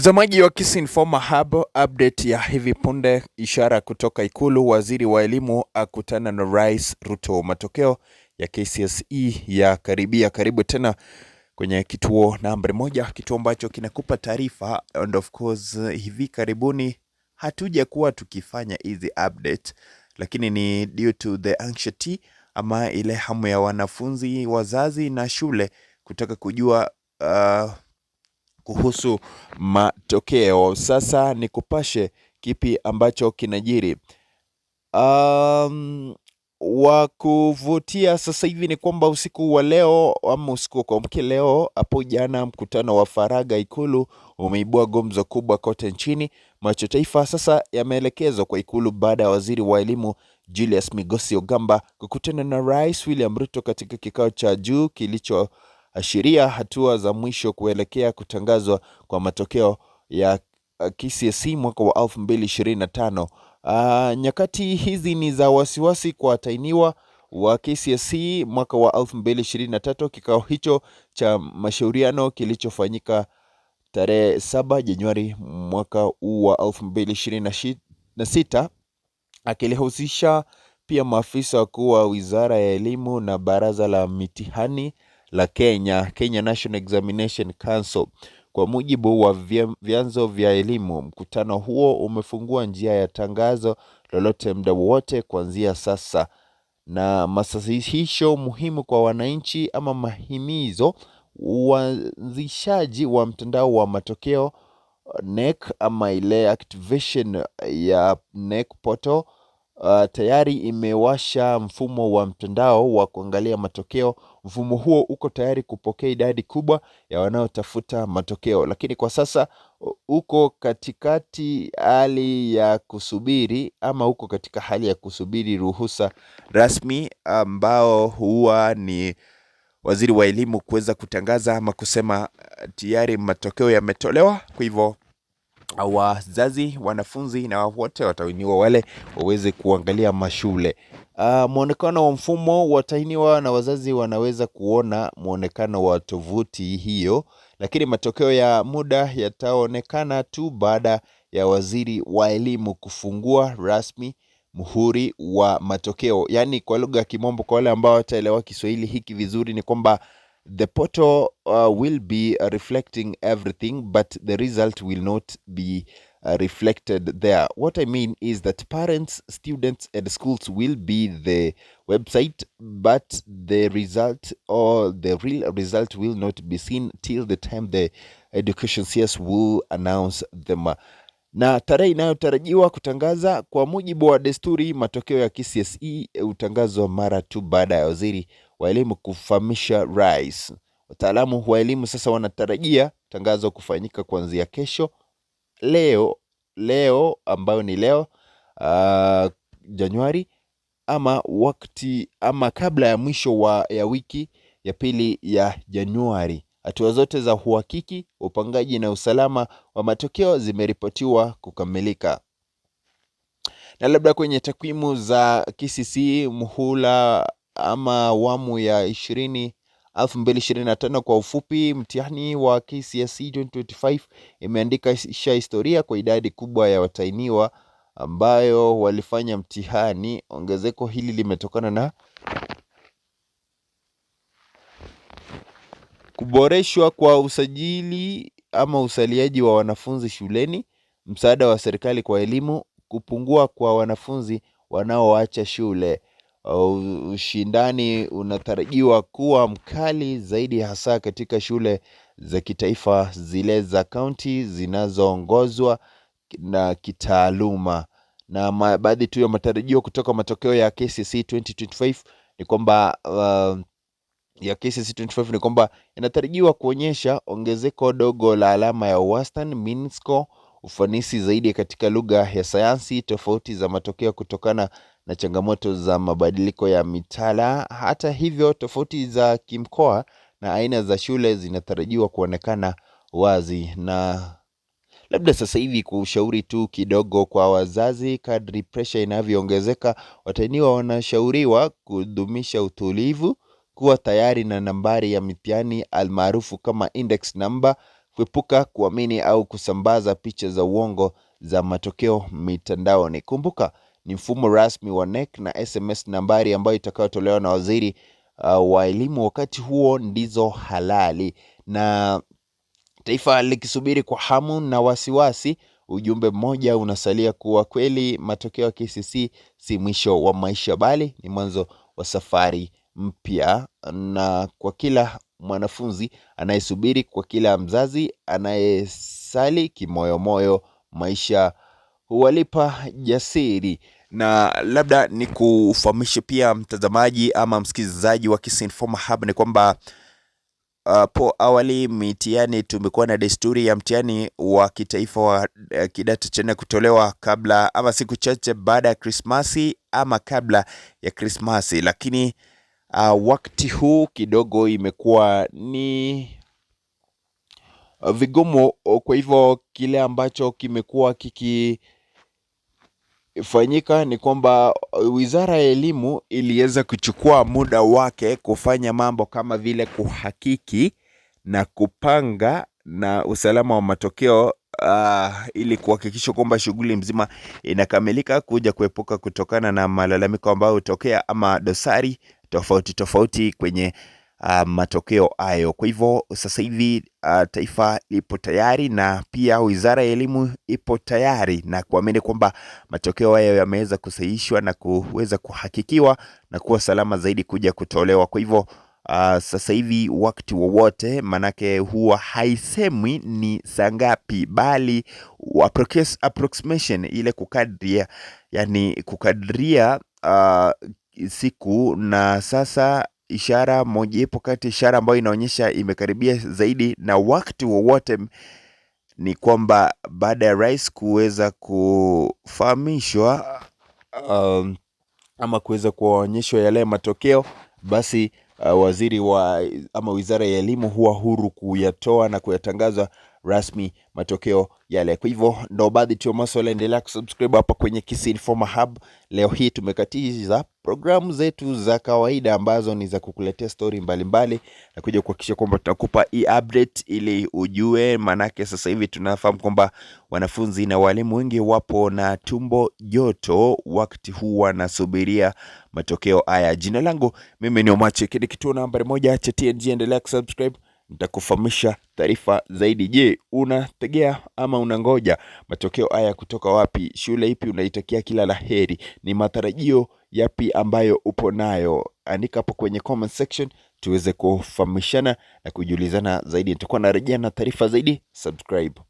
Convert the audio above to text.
Mtazamaji wa KisInformer Hub, update ya hivi punde, ishara kutoka Ikulu, waziri wa elimu akutana na Rais Ruto. Matokeo ya KCSE ya karibu tena kwenye kituo nambari 1, kituo ambacho kinakupa taarifa, and of course hivi karibuni hatuja kuwa tukifanya hizi update, lakini ni due to the anxiety ama ile hamu ya wanafunzi, wazazi na shule kutaka kujua kuhusu matokeo. Sasa ni kupashe kipi ambacho kinajiri. Wa kuvutia sasa hivi ni kwamba usiku wa leo ama usiku wa kuamkia leo, hapo jana mkutano wa faragha Ikulu umeibua gumzo kubwa kote nchini. Macho taifa sasa yameelekezwa kwa Ikulu baada ya waziri wa elimu Julius Migosi Ogamba kukutana na Rais William Ruto katika kikao cha juu kilichoashiria hatua za mwisho kuelekea kutangazwa kwa matokeo ya KCSE mwaka wa 2025. Nyakati hizi ni za wasiwasi kwa watahiniwa wa KCSE mwaka wa 2023. Kikao hicho cha mashauriano kilichofanyika tarehe 7 Januari mwaka wa 2026 akilihusisha pia maafisa wakuu wa Wizara ya Elimu na Baraza la Mitihani la Kenya National Examination Council. Kwa mujibu wa vyanzo vya elimu, mkutano huo umefungua njia ya tangazo lolote muda wote kuanzia sasa, na masahihisho muhimu kwa wananchi ama mahimizo. Uanzishaji wa mtandao wa matokeo NEC ama ile activation ya NEC portal tayari imewasha mfumo wa mtandao wa kuangalia matokeo. Mfumo huo uko tayari kupokea idadi kubwa ya wanaotafuta matokeo, lakini kwa sasa uko katikati hali ya kusubiri ama uko katika hali ya kusubiri ruhusa rasmi ambao huwa ni waziri wa elimu kuweza kutangaza ama kusema tayari matokeo yametolewa. Kwa hivyo wazazi, wanafunzi na wote watahiniwa wale waweze kuangalia mashule. Muonekano wa mfumo, watahiniwa na wazazi wanaweza kuona muonekano wa tovuti hiyo, lakini matokeo ya muda yataonekana tu baada ya waziri wa elimu kufungua rasmi muhuri wa matokeo. Yani kwa lugha ya kimombo, kwa wale ambao wataelewa Kiswahili hiki vizuri, ni kwamba the portal will be reflecting everything, but the result will not be reflected there. What I mean is that parents, students and schools will be the website, but the result or the real result will not be seen till the time the education CS will announce them. Na tarehe inayotarajiwa kutangaza, kwa mujibu wa desturi, matokeo ya KCSE utangazwa mara tu baada ya waziri wa elimu kufahamisha rais. Wataalamu wa elimu sasa wanatarajia tangazo kufanyika kuanzia kesho, leo ambayo ni leo Januari, ama kabla ya mwisho ya wiki ya pili ya Januari. Hatua zote za uhakiki, upangaji na usalama wa matokeo zimeripotiwa kukamilika. Na labda kwenye takwimu za KCSE muhula ama awamu ya 2025 kwa ufupi, mtihani wa KCSE 2025 imeandika historia kwa idadi kubwa ya watahiniwa ambayo walifanya mtihani. Ongezeko hili limetokana na kuboreshwa kwa usajili ama usaliaji wa wanafunzi shuleni, msaada wa serikali kwa elimu, kupungua kwa wanafunzi wanaoacha shule. Ushindani unatarajiwa kuwa mkali zaidi, hasa katika shule za kitaifa, zile za kaunti zinazoongozwa na kitaaluma. Na baadhi tu ya matarajio kutoka matokeo ya KCSE 2025 ni kwamba KCSE 2025 ni kwamba inatarajiwa kuonyesha ongezeko dogo la alama ya wastani mean score, ufanisi zaidi katika lugha ya sayansi, tofauti za matokeo kutokana na changamoto za mabadiliko ya mitaala. Hata hivyo, tofauti za kimkoa na aina za shule zinatarajiwa kuonekana wazi. Na labda sasa hivi kushauri tu kidogo kwa wazazi, kadri pressure inavyoongezeka, watahiniwa wanashauriwa kudumisha utulivu, kuwa tayari na nambari ya mitihani almaarufu kama index number, kuepuka kuamini au kusambaza picha za uongo za matokeo mitandaoni. Kumbuka ni mfumo rasmi wa NEC na SMS nambari ambayo itakayotolewa na waziri wa elimu wakati huo ndizo halali, na taifa likisubiri kwa hamu na wasiwasi. Ujumbe mmoja unasalia kuwa kweli matokeo ya KCSE si mwisho wa maisha, bali ni mwanzo wa safari mpya, na kwa kila mwanafunzi anayesubiri, kwa kila mzazi anayesali kimoyomoyo, maisha huwalipa jasiri. Na labda ni kufahamishe pia mtazamaji ama msikilizaji wa Kisi Informa Hub ni kwamba po awali mitihani, tumekuwa na desturi ya mtihani wa kitaifa wa kidato cha nne kutolewa kabla ama siku chache baada ya Krismasi ama kabla ya Krismasi, lakini wakati huu kidogo imekuwa ni vigumu. Kwa hivyo kile ambacho kimekuwa kikifanyika ni kwamba Wizara ya Elimu iliweza kuchukua muda wake kufanya mambo kama vile kuhakiki na kupanga na usalama wa matokeo ili kuhakikisha kwamba shughuli mzima inakamilika, kuja kuepuka kutokana na malalamiko ambayo hutokea ama dosari tofauti kwenye matokeo hayo. Kwa hivyo sasa hivi taifa lipo tayari na pia Wizara ya Elimu ipo tayari na kuamini kwamba matokeo hayo yameweza kusahihishwa na kuweza kuhakikiwa na kuwa salama zaidi kuja kutolewa. Kwa hivyo sasa hivi wakati wowote, manake huwa haisemwi ni saa ngapi, bali approximation, ile kukadiria, yani kukadiria siku. Na sasa ishara moja ipo kati ishara ambayo inaonyesha imekaribia zaidi na wakati wowote ni kwamba baada ya rais kuweza kufahamishwa ama kuweza kuonyeshwa yale matokeo, basi waziri ama Wizara ya Elimu huwa huru kuyatoa na kuyatangaza rasmi matokeo yale. Kwa hivyo ndo baadhi tu masuala. Endelea kusubscribe hapa kwenye Kisi Informa Hub. Leo hii tumekatiza programu zetu za kawaida ambazo ni za kukuletea story mbalimbali na kuja kuhakikisha kwamba tunakupa update ili ujue, manake sasa hivi tunafahamu kwamba wanafunzi na walimu wengi wapo na tumbo joto wakati huu wanasubiria matokeo haya. Jina langu mimi ni Omache, kituo nambari 1 cha TNG. Endelea kusubscribe, nitakufahamisha taarifa zaidi. Je, unategea ama unangoja matokeo haya kutoka wapi? Shule ipi unaitakia kila laheri? Ni matarajio yapi ambayo upo nayo? Andika hapo kwenye comment section tuweze kufahamishana na kujulizana zaidi. Nitakuwa narejea na taarifa zaidi. Subscribe.